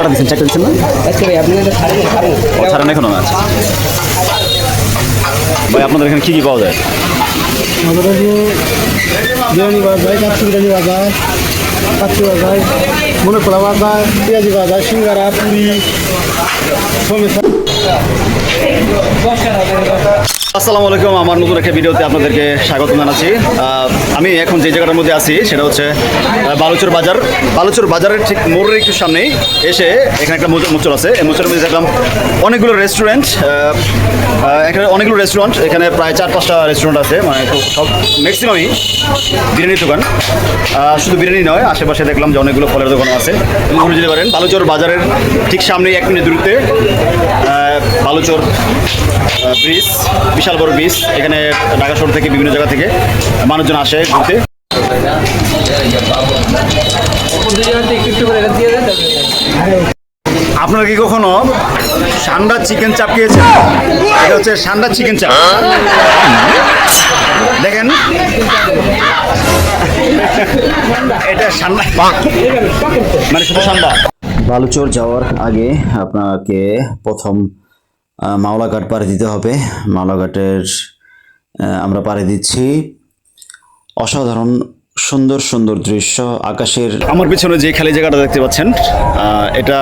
কটা দিচ্ছেন? চারটে দিচ্ছেন না? ছাড়েন এখনো না? আচ্ছা ভাই, আপনাদের এখানে কী কী পাওয়া যায়? আমাদের যে বিরিয়ানি পাওয়া যায়, কাচ্চি বিরিয়ানি পাওয়া যায়, কাচ্চি পাওয়া যায়, মনে পোলা পাওয়া যায়, পেঁয়াজি পাওয়া যায়, সিঙ্গারা, পুরি, সমোসা। আসসালামু আলাইকুম, আমার নতুন একটা ভিডিওতে আপনাদেরকে স্বাগত জানাচ্ছি। আমি এখন যে জায়গাটার মধ্যে আছি সেটা হচ্ছে বালুচর বাজার। বালুচর বাজারের ঠিক মোড়ের একটু সামনেই এসে এখানে একটা মোচর আছে। এই মোচরের মধ্যে দেখলাম অনেকগুলো রেস্টুরেন্ট, এখানে প্রায় 4-5টা রেস্টুরেন্ট আছে, মানে তো সব ম্যাক্সিমামই বিরিয়ানির দোকান। শুধু বিরিয়ানি নয়, আশেপাশে দেখলাম যে অনেকগুলো ফলের দোকানও আছে। ঘুরে যেতে পারেন। বালুচর বাজারের ঠিক সামনেই 1 মিনিট দূরত্বে বালুচর ব্রিজ, বিশাল বড় ব্রিজ। এখানে ঢাকা শহর থেকে বিভিন্ন জায়গা থেকে মানুষজন আসে ঘুরতে। আপনারা কি কখনো সান্ডা চিকেন চাপ খেয়েছেন? এটা হচ্ছে সান্ডা চিকেন চাপ। দেখেন, এটা সান্ডা, মানে শুধু সান্ডা। বালুচর যাওয়ার আগে আপনাকে প্রথম মাওলাঘাট পাড়ি দিতে হবে। মাওলাঘাটের আমরা পাড়ি দিচ্ছি। অসাধারণ সুন্দর সুন্দর দৃশ্য আকাশের। আমার পিছনে যে খালি জায়গাটা দেখতে পাচ্ছেন, এটা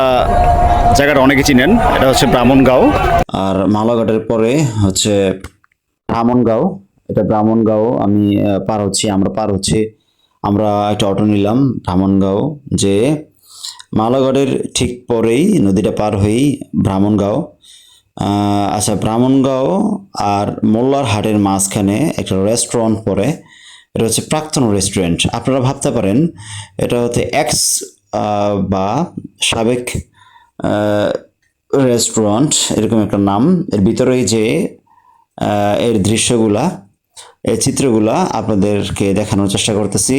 জায়গাটা অনেকে চিনেন। এটা হচ্ছে ব্রাহ্মণগাঁও। আর মাওলাঘাটের পরে হচ্ছে ব্রাহ্মণগাঁও। এটা ব্রাহ্মণগাঁও আমি আমরা পার হচ্ছি। আমরা একটা অটো নিলাম ব্রাহ্মণগাঁও, যে মাওলাঘাটের ঠিক পরেই নদীটা পার হয়েই ব্রাহ্মণগাঁও। আচ্ছা, ব্রাহ্মণগাঁও আর মোল্লার হাটের মাঝখানে একটা রেস্টুরেন্ট পড়ে। এটা হচ্ছে প্রাক্তন রেস্টুরেন্ট। আপনারা ভাবতে পারেন এটা হচ্ছে এক্স বা সাবেক রেস্টুরেন্ট, এরকম একটা নাম। এর ভিতরেই যে এর দৃশ্যগুলা, এই চিত্রগুলা আপনাদেরকে দেখানোর চেষ্টা করতেছি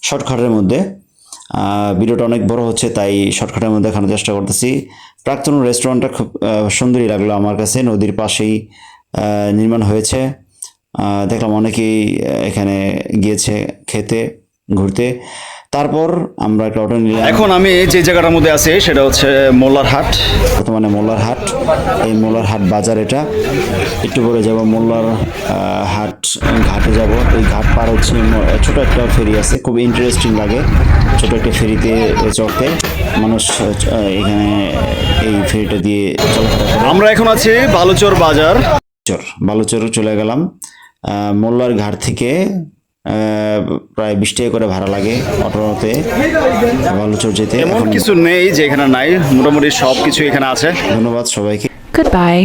শর্টকাটের মধ্যে। ভিডিওটা অনেক বড় হচ্ছে, তাই শর্টকাটের মধ্যে দেখানোর চেষ্টা করতেছি। প্রাক্তন রেস্টুরেন্টটা খুব সুন্দরই লাগলো আমার কাছে। নদীর পাশেই নির্মাণ হয়েছে। দেখলাম অনেকেই এখানে গিয়েছে খেতে, ঘুরতে। তারপর আমরা একটা অটো নিলাম। এখন আমি যে জায়গাটার মধ্যে আছি সেটা হচ্ছে মোল্লার হাট, বর্তমানে মোল্লার হাট। এই মোল্লার হাট বাজার, এটা একটু পরে যাব মোল্লার হাট ঘাটে যাব। এই ঘাট পার হচ্ছে ছোট একটা ফেরি আছে, খুব ইন্টারেস্টিং লাগে ছোট একটা ফেরিতে চড়তে। মানুষ এখানে এই ফেরিটা দিয়ে চলাফেরা করে। আমরা এখন আছি বালুচর বাজার। বালুচর চলে গেলাম। মোল্লার ঘাট থেকে প্রায় 20 টাকা করে ভাড়া লাগে অটোতে বালুচর যেতে। এমন কিছু নেই যে এখানে নাই, মোটামুটি সব কিছু এখানে আছে। ধন্যবাদ সবাইকে। Goodbye.